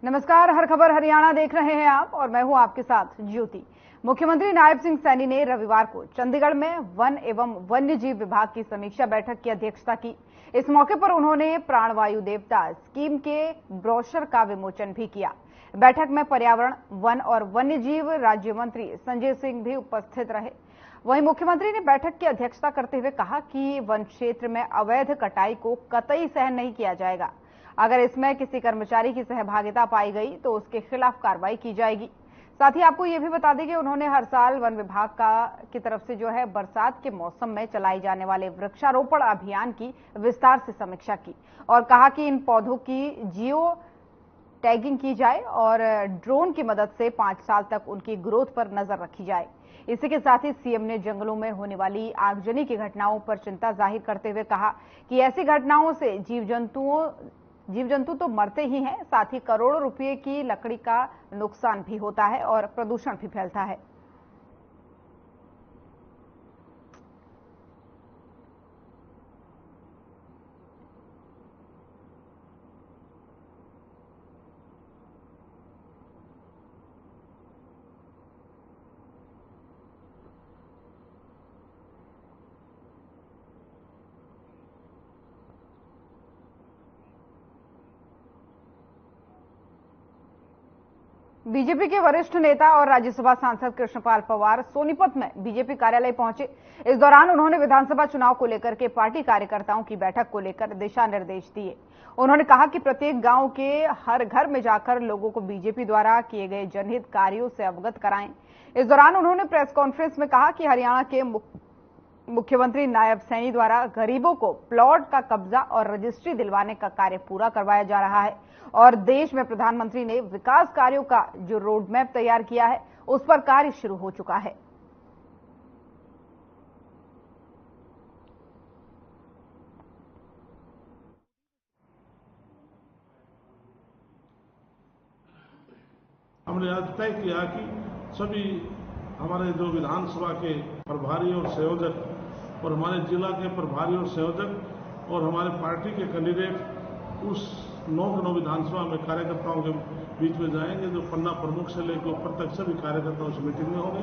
नमस्कार, हर खबर हरियाणा देख रहे हैं आप और मैं हूं आपके साथ ज्योति। मुख्यमंत्री नायब सिंह सैनी ने रविवार को चंडीगढ़ में वन एवं वन्य जीव विभाग की समीक्षा बैठक की अध्यक्षता की। इस मौके पर उन्होंने प्राणवायु देवता स्कीम के ब्रोशर का विमोचन भी किया। बैठक में पर्यावरण, वन और वन्य जीव राज्य मंत्री संजय सिंह भी उपस्थित रहे। वहीं मुख्यमंत्री ने बैठक की अध्यक्षता करते हुए कहा कि वन क्षेत्र में अवैध कटाई को कतई सहन नहीं किया जाएगा। अगर इसमें किसी कर्मचारी की सहभागिता पाई गई तो उसके खिलाफ कार्रवाई की जाएगी। साथ ही आपको ये भी बता दें कि उन्होंने हर साल वन विभाग की तरफ से बरसात के मौसम में चलाए जाने वाले वृक्षारोपण अभियान की विस्तार से समीक्षा की और कहा कि इन पौधों की जियो टैगिंग की जाए और ड्रोन की मदद से 5 साल तक उनकी ग्रोथ पर नजर रखी जाए। इसी के साथ ही सीएम ने जंगलों में होने वाली आगजनी की घटनाओं पर चिंता जाहिर करते हुए कहा कि ऐसी घटनाओं से जीव जंतु तो मरते ही हैं, साथ ही करोड़ों रुपए की लकड़ी का नुकसान भी होता है और प्रदूषण भी फैलता है। बीजेपी के वरिष्ठ नेता और राज्यसभा सांसद कृष्णपाल पवार सोनीपत में बीजेपी कार्यालय पहुंचे। इस दौरान उन्होंने विधानसभा चुनाव को लेकर के पार्टी कार्यकर्ताओं की बैठक को लेकर दिशा निर्देश दिए। उन्होंने कहा कि प्रत्येक गांव के हर घर में जाकर लोगों को बीजेपी द्वारा किए गए जनहित कार्यों से अवगत कराएं। इस दौरान उन्होंने प्रेस कॉन्फ्रेंस में कहा कि हरियाणा के मुख्यमंत्री नायब सैनी द्वारा गरीबों को प्लॉट का कब्जा और रजिस्ट्री दिलवाने का कार्य पूरा करवाया जा रहा है और देश में प्रधानमंत्री ने विकास कार्यों का जो रोड मैप तैयार किया है उस पर कार्य शुरू हो चुका है। हमने आज तय किया कि सभी हमारे जो विधानसभा के प्रभारी और संयोजक और हमारे जिला के प्रभारी और संयोजक और हमारे पार्टी के कैंडिडेट उस 9 विधानसभा में कार्यकर्ताओं के बीच में जाएंगे। जो पन्ना प्रमुख से लेकर ऊपर तक सभी कार्यकर्ताओं से मीटिंग में होंगे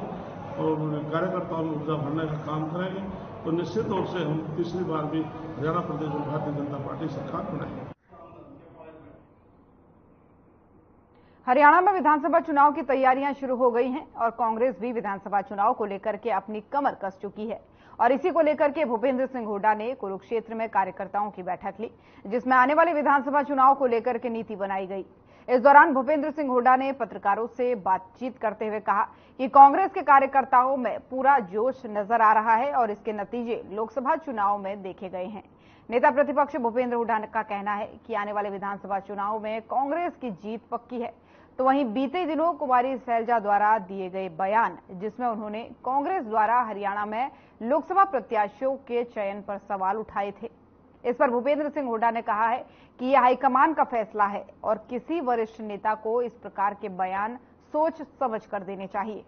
और कार्यकर्ताओं में ऊर्जा भरने का काम करेंगे। तो निश्चित तौर से हम तीसरी बार भी हरियाणा प्रदेश में भारतीय जनता पार्टी सरकार बनाएंगे। हरियाणा में विधानसभा चुनाव की तैयारियां शुरू हो गई हैं और कांग्रेस भी विधानसभा चुनाव को लेकर के अपनी कमर कस चुकी है और इसी को लेकर के भूपेंद्र सिंह हुड्डा ने कुरुक्षेत्र में कार्यकर्ताओं की बैठक ली, जिसमें आने वाले विधानसभा चुनाव को लेकर के नीति बनाई गई। इस दौरान भूपेंद्र सिंह हुड्डा ने पत्रकारों से बातचीत करते हुए कहा कि कांग्रेस के कार्यकर्ताओं में पूरा जोश नजर आ रहा है और इसके नतीजे लोकसभा चुनाव में देखे गए हैं। नेता प्रतिपक्ष भूपेंद्र हुड्डा का कहना है कि आने वाले विधानसभा चुनाव में कांग्रेस की जीत पक्की है। तो वहीं बीते दिनों कुमारी सैलजा द्वारा दिए गए बयान, जिसमें उन्होंने कांग्रेस द्वारा हरियाणा में लोकसभा प्रत्याशियों के चयन पर सवाल उठाए थे, इस पर भूपेंद्र सिंह हुड्डा ने कहा है कि यह हाईकमान का फैसला है और किसी वरिष्ठ नेता को इस प्रकार के बयान सोच समझ कर देने चाहिए।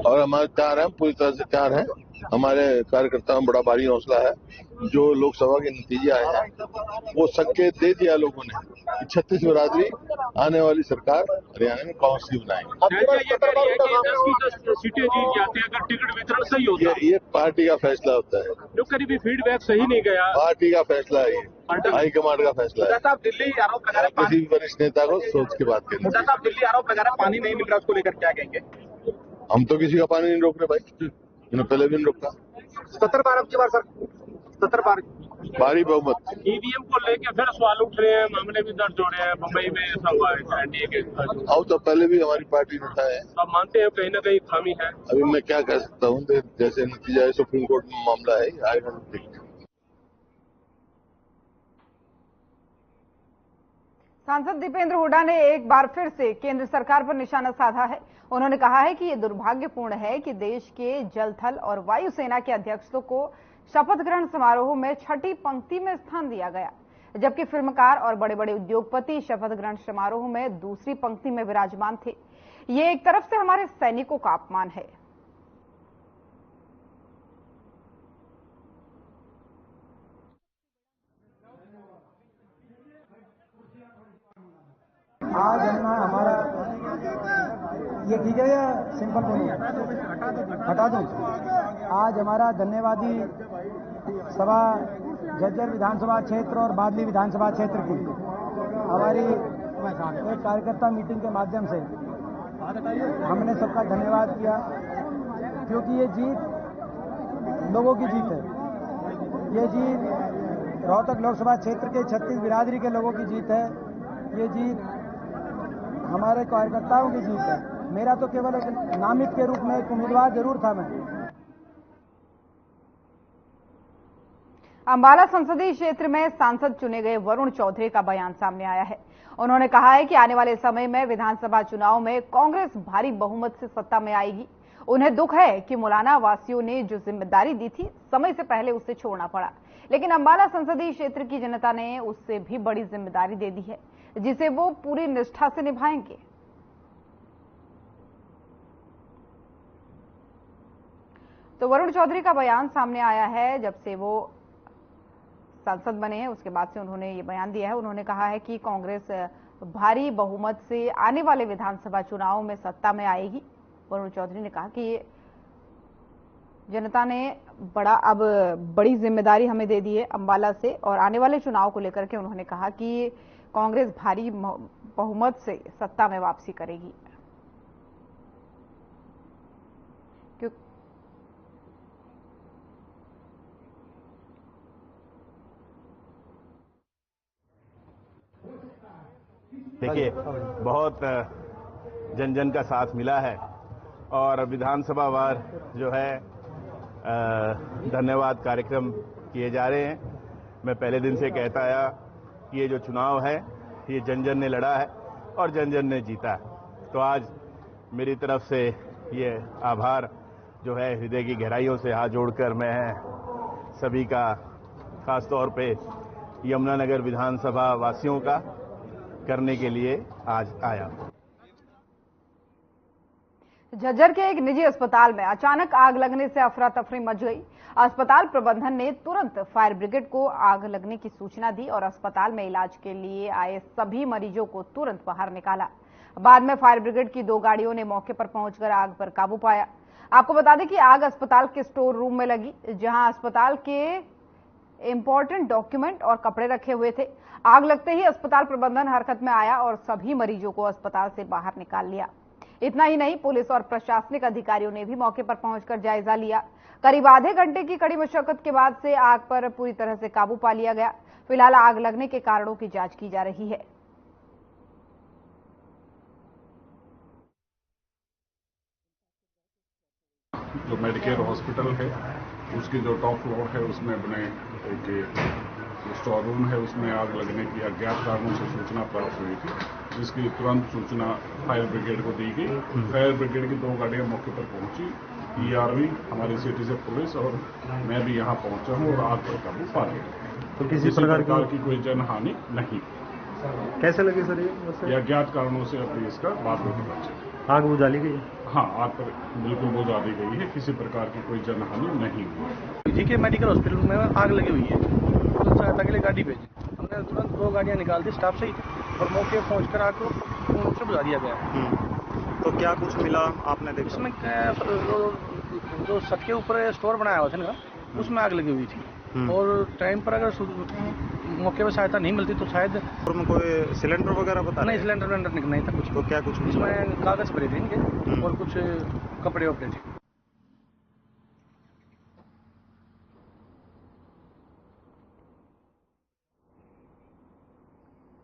और हमारे तैयार है, पूरी तरह से तैयार है। हमारे कार्यकर्ताओं में बड़ा भारी हौसला है। जो लोकसभा के नतीजे आए हैं वो संकेत दे दिया लोगों ने कि 36 बिरादरी आने वाली सरकार हरियाणा में कांग्रेस की सीटें जीत जाते हैं अगर टिकट वितरण सही होता है। ये पार्टी का फैसला होता है। जो करीबी फीडबैक सही नहीं गया, पार्टी का फैसला है, ये हाईकमांड का फैसला है। दिल्ली आरोप लगा रहे किसी भी वरिष्ठ नेता को सोच के बात करें। दिल्ली आरोप लगा रहे पानी नहीं मिल रहा, उसको लेकर क्या कहेंगे? हम तो किसी का पानी नहीं रोक रहे भाई, उन्हें पहले भी नहीं रोका। 70 बार अब की बार सर 70 बार भारी बहुमत। ईवीएम को लेकर फिर सवाल उठ रहे हैं, मामले भी दर्ज हो रहे हैं। मुंबई में ऐसा हुआ है एनडीए के। और तो पहले भी हमारी पार्टी ने उठाया है। आप मानते हैं कहीं ना कहीं खामी है? अभी मैं क्या कह सकता हूँ, जैसे नतीजा है सुप्रीम कोर्ट में मामला है, आएगा। सांसद दीपेंद्र हुड्डा ने एक बार फिर से केंद्र सरकार पर निशाना साधा है। उन्होंने कहा है कि ये दुर्भाग्यपूर्ण है कि देश के जल, थल और वायु सेना के अध्यक्षों को शपथ ग्रहण समारोह में छठी पंक्ति में स्थान दिया गया, जबकि फिल्मकार और बड़े बड़े उद्योगपति शपथ ग्रहण समारोह में दूसरी पंक्ति में विराजमान थे। ये एक तरफ से हमारे सैनिकों का अपमान है। आज हमारा ये ठीक है या सिंपल बोलूं? हटा दूं? आज हमारा धन्यवादी सभा झज्जर विधानसभा क्षेत्र और बादली विधानसभा क्षेत्र की हमारी एक कार्यकर्ता मीटिंग के माध्यम से हमने सबका धन्यवाद किया, क्योंकि ये जीत लोगों की जीत है। ये जीत रोहतक लोकसभा क्षेत्र के 36 बिरादरी के लोगों की जीत है। ये जीत हमारे कार्यकर्ताओं की जीत है। मेरा तो केवल एक नामित के रूप में एक उम्मीदवार जरूर था। मैं अंबाला संसदीय क्षेत्र में सांसद चुने गए वरुण चौधरी का बयान सामने आया है। उन्होंने कहा है कि आने वाले समय में विधानसभा चुनाव में कांग्रेस भारी बहुमत से सत्ता में आएगी। उन्हें दुख है कि मुलाना वासियों ने जो जिम्मेदारी दी थी समय से पहले उसे छोड़ना पड़ा, लेकिन अंबाला संसदीय क्षेत्र की जनता ने उससे भी बड़ी जिम्मेदारी दे दी है, जिसे वो पूरी निष्ठा से निभाएंगे। तो वरुण चौधरी का बयान सामने आया है जब से वो सांसद बने हैं, उसके बाद से उन्होंने ये बयान दिया है। उन्होंने कहा है कि कांग्रेस भारी बहुमत से आने वाले विधानसभा चुनाव में सत्ता में आएगी। वरुण चौधरी ने कहा कि जनता ने बड़ी जिम्मेदारी हमें दे दी है अंबाला से, और आने वाले चुनाव को लेकर के उन्होंने कहा कि कांग्रेस भारी बहुमत से सत्ता में वापसी करेगी। देखिए, बहुत जन जन का साथ मिला है और विधानसभा वार जो है धन्यवाद कार्यक्रम किए जा रहे हैं। मैं पहले दिन से कहता आया कि ये जो चुनाव है ये जन जन ने लड़ा है और जन जन ने जीता है। तो आज मेरी तरफ से ये आभार जो है हृदय की गहराइयों से हाथ जोड़कर मैं सभी का, खास तौर पे यमुनानगर विधानसभा वासियों का करने के लिए आज आया। झज्जर के एक निजी अस्पताल में अचानक आग लगने से अफरा तफरी मच गई। अस्पताल प्रबंधन ने तुरंत फायर ब्रिगेड को आग लगने की सूचना दी और अस्पताल में इलाज के लिए आए सभी मरीजों को तुरंत बाहर निकाला। बाद में फायर ब्रिगेड की 2 गाड़ियों ने मौके पर पहुंचकर आग पर काबू पाया। आपको बता दें कि आग अस्पताल के स्टोर रूम में लगी, जहां अस्पताल के इंपॉर्टेंट डॉक्यूमेंट और कपड़े रखे हुए थे। आग लगते ही अस्पताल प्रबंधन हरकत में आया और सभी मरीजों को अस्पताल से बाहर निकाल लिया। इतना ही नहीं, पुलिस और प्रशासनिक अधिकारियों ने भी मौके पर पहुंचकर जायजा लिया। करीब आधे घंटे की कड़ी मशक्कत के बाद से आग पर पूरी तरह से काबू पा लिया गया। फिलहाल आग लगने के कारणों की जांच की जा रही है। जो मेडिकेयर हॉस्पिटल है उसकी जो टॉप फ्लोर है उसमें बने एक स्टोर रूम है, उसमें आग लगने की अज्ञात कारणों से सूचना प्राप्त हुई थी, जिसकी तुरंत सूचना फायर ब्रिगेड को दी गई। फायर ब्रिगेड की 2 गाड़ियां मौके पर पहुंची, ERV हमारी सिटी से पुलिस और मैं भी यहां पहुंचा हूं और आग पर काबू पा लिया। तो किसी प्रकार की कोई जनहानि नहीं। कैसे लगे सर ये? अज्ञात कारणों से अभी इसका बाद में पता चला। आग बुझा ली गई? हाँ, आग पर बिल्कुल बुझा दी गई है, किसी प्रकार की कोई जनहानि नहीं हुई। जीके मेडिकल हॉस्पिटल में आग लगी हुई है, तो सहायता के लिए गाड़ी भेजी। हमने तुरंत 2 गाड़ियां निकाल दी, स्टाफ से ही और मौके पर पहुंचकर आग को पूर्ण रूप से बुझा दिया गया। तो क्या कुछ मिला आपने देखा? इसमें जो छत के ऊपर स्टोर बनाया हुआ था ना, उसमें आग लगी हुई थी और टाइम पर अगर मौके पर सहायता नहीं मिलती तो शायद कोई सिलेंडर वगैरह बता नहीं, सिलेंडर नहीं था कुछ। तो क्या कुछ इसमें कागज भरे थे इनके और कुछ कपड़े वपड़े थे।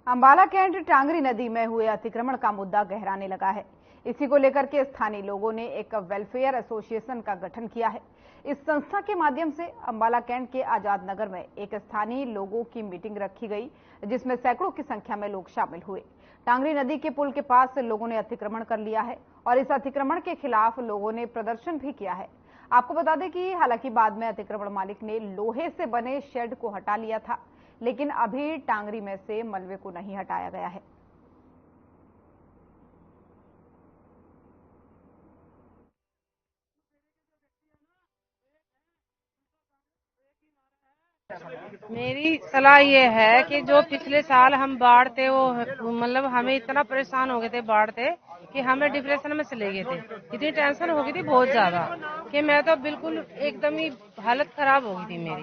अंबाला कैंट टांगरी नदी में हुए अतिक्रमण का मुद्दा गहराने लगा है। इसी को लेकर के स्थानीय लोगों ने एक वेलफेयर एसोसिएशन का गठन किया है। इस संस्था के माध्यम से अंबाला कैंट के आजाद नगर में एक स्थानीय लोगों की मीटिंग रखी गई, जिसमें सैकड़ों की संख्या में लोग शामिल हुए। टांगरी नदी के पुल के पास लोगों ने अतिक्रमण कर लिया है और इस अतिक्रमण के खिलाफ लोगों ने प्रदर्शन भी किया है। आपको बता दें कि हालांकि बाद में अतिक्रमण मालिक ने लोहे से बने शेड को हटा लिया था, लेकिन अभी टांगरी में से मलबे को नहीं हटाया गया है। मेरी सलाह ये है कि जो पिछले साल हम बाढ़ थे वो मतलब हमें इतना परेशान हो गए थे बाढ़ थे कि हमें डिप्रेशन में चले गए थे। इतनी टेंशन हो गई थी बहुत ज्यादा कि मैं तो बिल्कुल एकदम ही हालत खराब हो गई थी मेरी।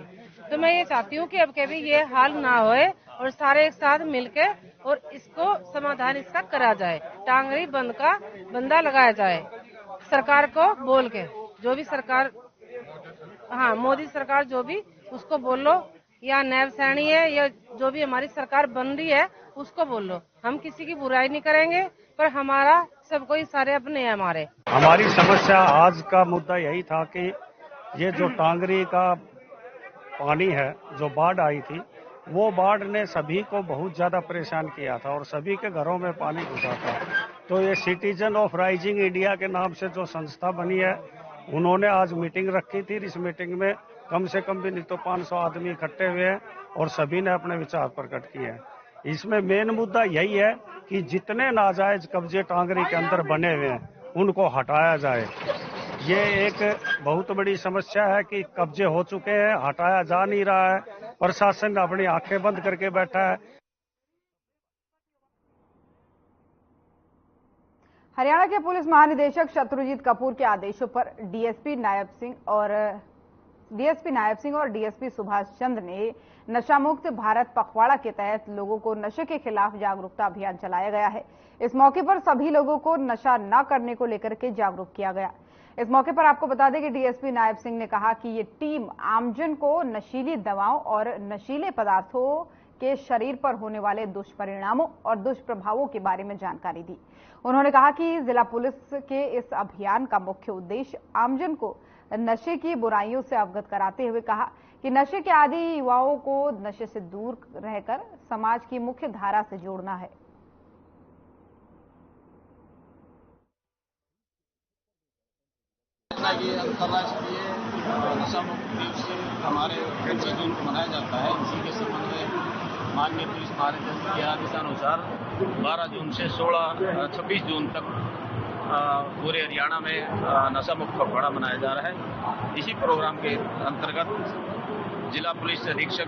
तो मैं ये चाहती हूँ कि अब कभी ये हाल ना होए और सारे एक साथ मिलके और इसको समाधान इसका करा जाए। टांगरी बंद का बंदा लगाया जाए सरकार को बोल के, जो भी सरकार, हाँ मोदी सरकार जो भी उसको बोल लो, या नैब सैनी है या जो भी हमारी सरकार बन रही है उसको बोल लो। हम किसी की बुराई नहीं करेंगे, पर हमारा सब कोई सारे अपने हैं हमारे। हमारी समस्या आज का मुद्दा यही था कि ये जो टांगरी का पानी है, जो बाढ़ आई थी, वो बाढ़ ने सभी को बहुत ज्यादा परेशान किया था और सभी के घरों में पानी घुसा था। तो ये सिटीजन ऑफ राइजिंग इंडिया के नाम से जो संस्था बनी है, उन्होंने आज मीटिंग रखी थी। इस मीटिंग में कम से कम भी नहीं तो 500 आदमी इकट्ठे हुए हैं और सभी ने अपने विचार प्रकट किए हैं। इसमें मेन मुद्दा यही है कि जितने नाजायज कब्जे टांगरी के अंदर बने हुए हैं उनको हटाया जाए। ये एक बहुत बड़ी समस्या है कि कब्जे हो चुके हैं, हटाया जा नहीं रहा है, प्रशासन अपनी आंखें बंद करके बैठा है। हरियाणा के पुलिस महानिदेशक शत्रुजीत कपूर के आदेशों पर डीएसपी नायब सिंह और डीएसपी सुभाष चंद्र ने नशा मुक्त भारत पखवाड़ा के तहत लोगों को नशे के खिलाफ जागरूकता अभियान चलाया गया है। इस मौके पर सभी लोगों को नशा न करने को लेकर के जागरूक किया गया। इस मौके पर आपको बता दें कि डीएसपी नायब सिंह ने कहा कि ये टीम आमजन को नशीली दवाओं और नशीले पदार्थों के शरीर पर होने वाले दुष्परिणामों और दुष्प्रभावों के बारे में जानकारी दी। उन्होंने कहा कि जिला पुलिस के इस अभियान का मुख्य उद्देश्य आमजन को नशे की बुराइयों से अवगत कराते हुए कहा कि नशे के आदी युवाओं को नशे से दूर रहकर समाज की मुख्य धारा से जोड़ना है। ये अंतर्राष्ट्रीय नशा मुक्त दिवस हमारे 25 जून को मनाया जाता है। इसी के संबंध में माननीय पुलिस महानिदेशक के आदेशानुसार 12 जून से 26 जून तक पूरे हरियाणा में नशा मुक्त पखवाड़ा मनाया जा रहा है। इसी प्रोग्राम के अंतर्गत जिला पुलिस अधीक्षक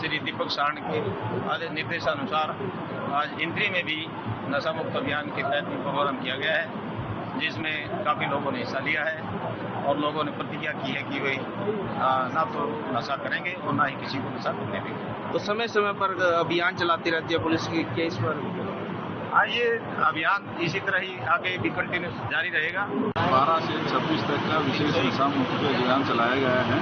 श्री दीपक सारण के आदेश निर्देशानुसार आज इंद्री में भी नशा मुक्त अभियान के तहत प्रोग्राम किया गया है, जिसमें काफी लोगों ने हिस्सा लिया है और लोगों ने प्रतिज्ञा की है कि वे ना तो नशा करेंगे और ना ही किसी को नशा करने देंगे। तो समय समय पर अभियान चलाती रहती है पुलिस की केस पर। ये अभियान इसी तरह ही आगे भी कंटिन्यू जारी रहेगा। 12 से 26 तक का विशेष नशा मुक्त अभियान चलाया गया है।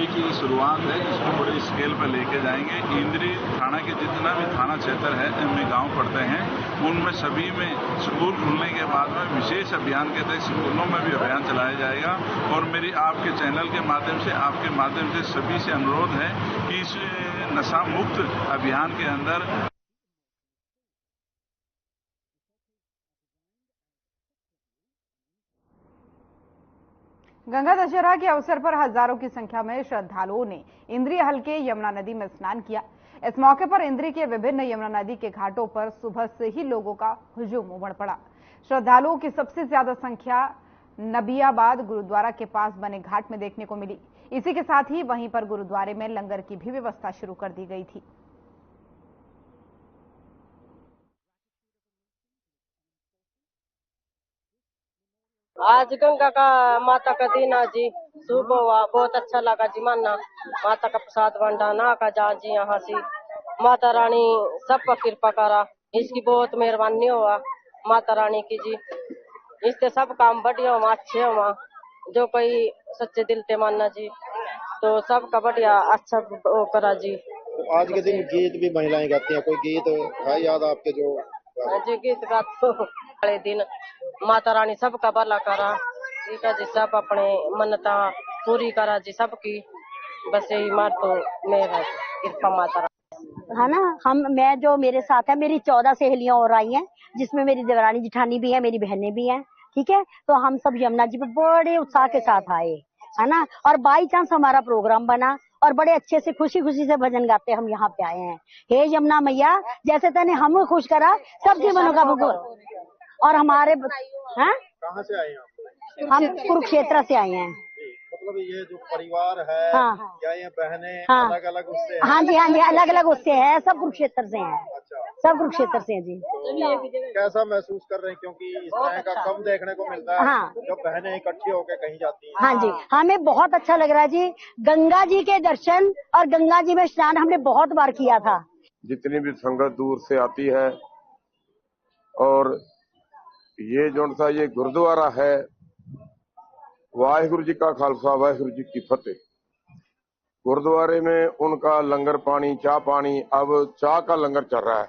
एक ही शुरुआत है, इसको बड़े स्केल पर लेके जाएंगे। इंद्री थाना के जितना भी थाना क्षेत्र है, इनमें गांव पड़ते हैं, उनमें सभी में स्कूल खुलने के बाद में विशेष अभियान के तहत स्कूलों में भी अभियान चलाया जाएगा। और मेरी आपके चैनल के माध्यम से, आपके माध्यम से सभी से अनुरोध है कि इस नशा मुक्त अभियान के अंदर गंगा दशहरा के अवसर पर हजारों की संख्या में श्रद्धालुओं ने इंद्री हल्के यमुना नदी में स्नान किया। इस मौके पर इंद्री के विभिन्न यमुना नदी के घाटों पर सुबह से ही लोगों का हुजूम उमड़ पड़ा। श्रद्धालुओं की सबसे ज्यादा संख्या नबियाबाद गुरुद्वारा के पास बने घाट में देखने को मिली। इसी के साथ ही वहीं पर गुरुद्वारे में लंगर की भी व्यवस्था शुरू कर दी गई थी। आज गंगा का माता का दिन आज जी सुबह हुआ, बहुत अच्छा लगा जी। मानना माता का प्रसाद बंटा ना का जा जी, यहाँ से माता रानी सबका कृपा करा, इसकी बहुत मेहरबानी हुआ माता रानी की जी। इससे सब काम बढ़िया हुआ, अच्छे हुआ, जो कोई सच्चे दिल से मानना जी, तो सबका बढ़िया अच्छा करा जी। आज के दिन गीत भी महिलाएं गाती हैं, कोई गीत है याद आपके जो गीत गाते वाले दिन माता रानी सबका भला करा, ठीक है जी, सब अपने मन्नता पूरी करा जी सबकी, बस यही मार तो मेरा कृपा माता रानी है ना। मैं जो मेरे साथ है, मेरी 14 सहेलियां और आई हैं, जिसमें मेरी देवरानी जिठानी भी है, मेरी बहनें भी हैं, ठीक है। तो हम सब यमुना जी पे बड़े उत्साह के साथ आए, है ना। और बाई चांस हमारा प्रोग्राम बना और बड़े अच्छे से खुशी खुशी से भजन गाते हम यहाँ पे आए हैं। हे यमुना मैया, जैसे तने हमें खुश करा, सबकी मनोकामना। और हमारे कहाँ से आए हैं? हम कुरुक्षेत्र से आए हैं। मतलब ये जो परिवार है हाँ, क्या ये बहनें हाँ, अलग अलग उससे हाँ जी, हाँ जी, अलग अलग उससे है, सब कुरुक्षेत्र से हैं। अच्छा, सब कुरुक्षेत्र से हैं जी। तो कैसा महसूस कर रहे हैं, क्योंकि इस तरह का कम देखने को मिलता है हाँ, जब बहनें इकट्ठी होकर कहीं जाती हैं। हाँ जी, हमें बहुत अच्छा लग रहा है जी। गंगा जी के दर्शन और गंगा जी में स्नान हमने बहुत बार किया था। जितनी भी संगत दूर से आती है, और ये जो सा ये गुरुद्वारा है, वाहिगुरु जी का खालसा वाहिगुरु जी की फतेह। गुरुद्वारे में उनका लंगर पानी, चाह पानी, अब चाह का लंगर चल रहा है,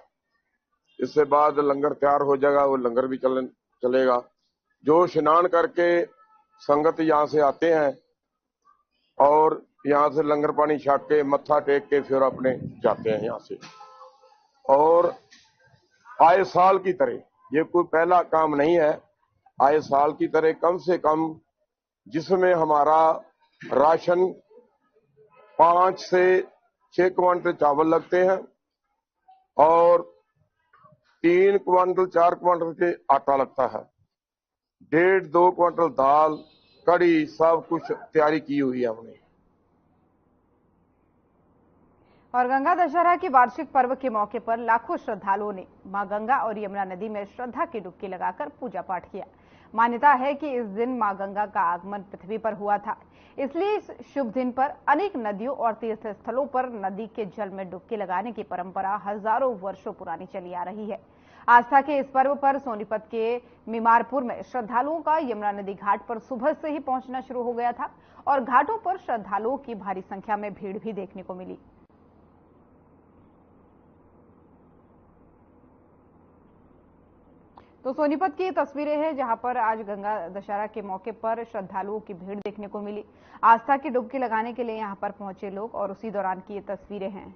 इससे बाद लंगर तैयार हो जाएगा, वो लंगर भी चलेगा। जो स्नान करके संगत यहाँ से आते हैं और यहाँ से लंगर पानी छक के मत्था टेक के फिर अपने जाते हैं यहाँ से। और आए साल की तरह, ये कोई पहला काम नहीं है, आए साल की तरह कम से कम जिसमें हमारा राशन 5 से 6 क्विंटल चावल लगते हैं और 3 क्विंटल 4 क्विंटल के आटा लगता है, 1.5-2 क्विंटल दाल, कड़ी, सब कुछ तैयारी की हुई है हमने। और गंगा दशहरा की वार्षिक पर्व के मौके पर लाखों श्रद्धालुओं ने मां गंगा और यमुना नदी में श्रद्धा की डुबकी लगाकर पूजा पाठ किया। मान्यता है कि इस दिन मां गंगा का आगमन पृथ्वी पर हुआ था, इसलिए इस शुभ दिन पर अनेक नदियों और तीर्थ स्थलों पर नदी के जल में डुबकी लगाने की परंपरा हजारों वर्षों पुरानी चली आ रही है। आस्था के इस पर्व पर सोनीपत के मीमारपुर में श्रद्धालुओं का यमुना नदी घाट पर सुबह से ही पहुंचना शुरू हो गया था और घाटों पर श्रद्धालुओं की भारी संख्या में भीड़ भी देखने को मिली। तो सोनीपत की तस्वीरें हैं जहां पर आज गंगा दशहरा के मौके पर श्रद्धालुओं की भीड़ देखने को मिली। आस्था की डुबकी लगाने के लिए यहां पर पहुंचे लोग और उसी दौरान की ये तस्वीरें हैं।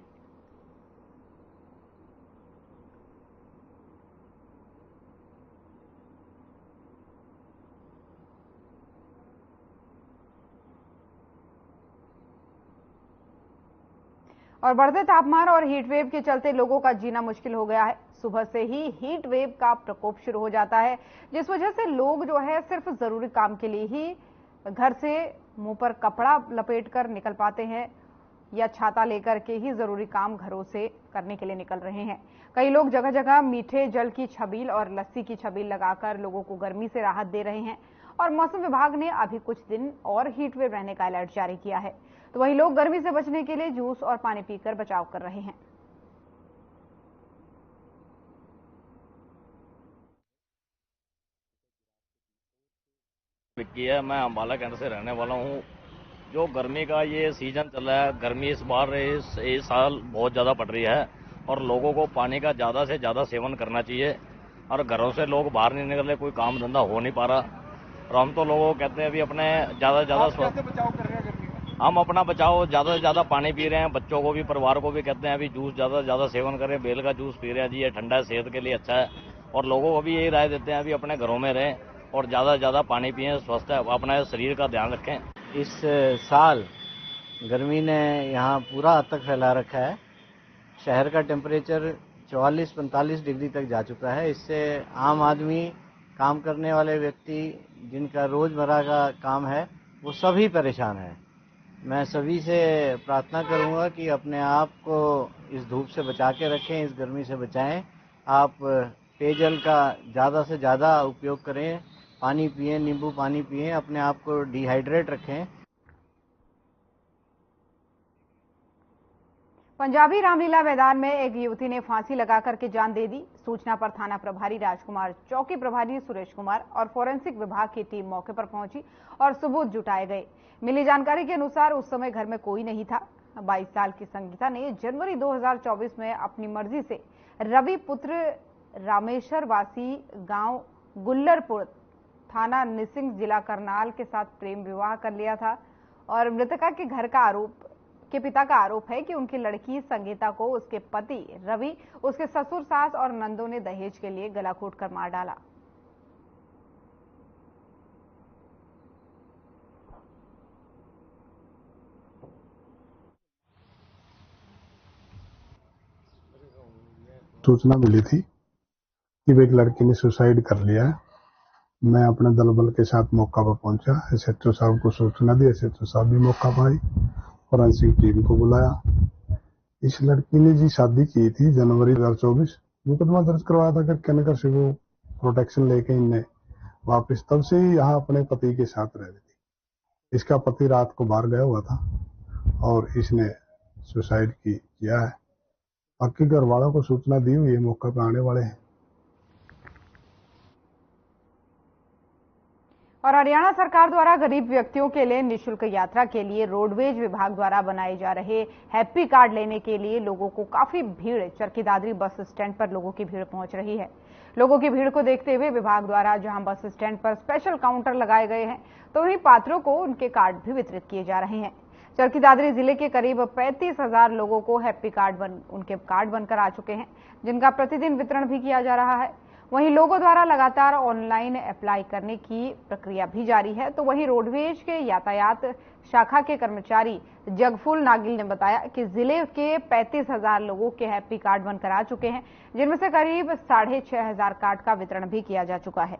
और बढ़ते तापमान और हीट वेव के चलते लोगों का जीना मुश्किल हो गया है। सुबह से ही हीट वेव का प्रकोप शुरू हो जाता है, जिस वजह से लोग जो है सिर्फ जरूरी काम के लिए ही घर से मुंह पर कपड़ा लपेटकर निकल पाते हैं या छाता लेकर के ही जरूरी काम घरों से करने के लिए निकल रहे हैं। कई लोग जगह जगह मीठे जल की छबील और लस्सी की छबील लगाकर लोगों को गर्मी से राहत दे रहे हैं और मौसम विभाग ने अभी कुछ दिन और हीट वेव रहने का अलर्ट जारी किया है। तो वहीं लोग गर्मी से बचने के लिए जूस और पानी पीकर बचाव कर रहे हैं। मैं अम्बाला केंद्र से रहने वाला हूँ। जो गर्मी का ये सीजन चल रहा है, गर्मी इस बार इस साल बहुत ज़्यादा पड़ रही है और लोगों को पानी का ज़्यादा से ज़्यादा सेवन करना चाहिए। और घरों से लोग बाहर नहीं निकल रहे, कोई काम धंधा हो नहीं पा रहा। और हम तो लोगों को कहते हैं अभी अपने ज़्यादा से ज़्यादा हम अपना बचाओ, ज़्यादा से ज़्यादा पानी पी रहे हैं। बच्चों को भी, परिवार को भी कहते हैं अभी जूस ज़्यादा से ज़्यादा सेवन करें। बेल का जूस पी रहे हैं जी, ये ठंडा है, सेहत के लिए अच्छा है। और लोगों को भी यही राय देते हैं अभी अपने घरों में रहें और ज़्यादा से ज़्यादा पानी पिएं, स्वस्थ है, अपना शरीर का ध्यान रखें। इस साल गर्मी ने यहाँ पूरा आतंक फैला रखा है। शहर का टेम्परेचर 44-45 डिग्री तक जा चुका है। इससे आम आदमी, काम करने वाले व्यक्ति, जिनका रोजमर्रा का काम है, वो सभी परेशान हैं। मैं सभी से प्रार्थना करूंगा कि अपने आप को इस धूप से बचा के रखें, इस गर्मी से बचाएं। आप पेयजल का ज़्यादा से ज़्यादा उपयोग करें, पानी पिएं, नींबू पानी पिएं, अपने आप को डिहाइड्रेट रखें। पंजाबी रामलीला मैदान में एक युवती ने फांसी लगाकर के जान दे दी। सूचना पर थाना प्रभारी राजकुमार, चौकी प्रभारी सुरेश कुमार और फोरेंसिक विभाग की टीम मौके पर पहुंची और सबूत जुटाए गए। मिली जानकारी के अनुसार उस समय घर में कोई नहीं था। 22 साल की संगीता ने जनवरी 2024 में अपनी मर्जी से रवि पुत्र रामेश्वर वासी गांव गुल्लरपुर, थाना निसिंग, जिला करनाल के साथ प्रेम विवाह कर लिया था। और मृतका के पिता का आरोप है कि उनकी लड़की संगीता को उसके पति रवि, उसके ससुर, सास और नंदों ने दहेज के लिए गला घोंटकर मार डाला। सूचना मिली थी कि एक लड़की ने सुसाइड कर लिया है मैं अपने दल बल के साथ मौका पर पहुंचा। एसएचओ साहब को सूचना दी, एसएचओ साहब भी मौका पर आई, फॉरेंसिक टीम को बुलाया। इस लड़की ने जी शादी की थी जनवरी 2024, मुकदमा दर्ज करवाया था करके नगर से वो प्रोटेक्शन लेके इनने वापस, तब से ही यहाँ अपने पति के साथ रह रही थी। इसका पति रात को बाहर गया हुआ था और इसने सुसाइड किया है। बाकी घर वालों को सूचना दी हुई है, मौके पर आने वाले हैं। और हरियाणा सरकार द्वारा गरीब व्यक्तियों के लिए निःशुल्क यात्रा के लिए रोडवेज विभाग द्वारा बनाए जा रहे हैप्पी कार्ड लेने के लिए लोगों को काफी भीड़, चरखी दादरी बस स्टैंड पर लोगों की भीड़ पहुंच रही है। लोगों की भीड़ को देखते हुए विभाग द्वारा जहां बस स्टैंड पर स्पेशल काउंटर लगाए गए हैं, तो वहीं पात्रों को उनके कार्ड भी वितरित किए जा रहे हैं। चरखी दादरी जिले के करीब 35,000 लोगों को हैप्पी कार्ड उनके कार्ड बनकर आ चुके हैं, जिनका प्रतिदिन वितरण भी किया जा रहा है। वहीं लोगों द्वारा लगातार ऑनलाइन अप्लाई करने की प्रक्रिया भी जारी है। तो वहीं रोडवेज के यातायात शाखा के कर्मचारी जगफुल नागिल ने बताया कि जिले के 35,000 लोगों के हैप्पी कार्ड बनकर आ चुके हैं, जिनमें से करीब 6,500 कार्ड का वितरण भी किया जा चुका है।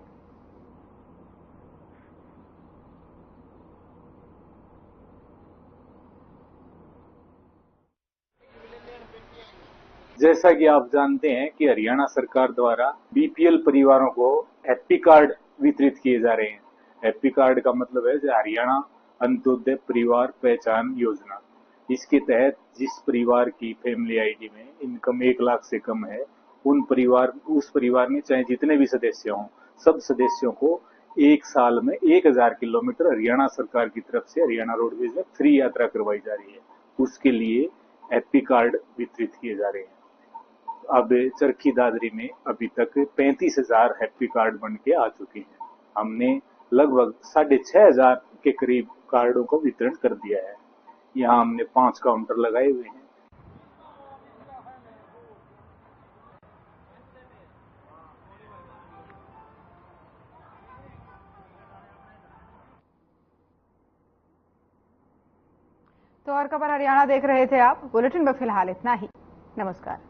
जैसा कि आप जानते हैं कि हरियाणा सरकार द्वारा बीपीएल परिवारों को हैप्पी कार्ड वितरित किए जा रहे हैं। हैप्पी कार्ड का मतलब है हरियाणा अंत्योदय परिवार पहचान योजना। इसके तहत जिस परिवार की फैमिली आईडी में इनकम 1 लाख से कम है, उस परिवार में चाहे जितने भी सदस्य हों, सब सदस्यों को 1 साल में 1000 किलोमीटर हरियाणा सरकार की तरफ से हरियाणा रोडवेज में फ्री यात्रा करवाई जा रही है। उसके लिए हैप्पी कार्ड वितरित किए जा रहे हैं। अब चरखी दादरी में अभी तक 35,000 हैप्पी कार्ड बन के आ चुके हैं। हमने लगभग 6,500 के करीब कार्डों को वितरण कर दिया है। यहाँ हमने 5 काउंटर लगाए हुए हैं। तो और खबर हरियाणा देख रहे थे आप। बुलेटिन में फिलहाल इतना ही। नमस्कार।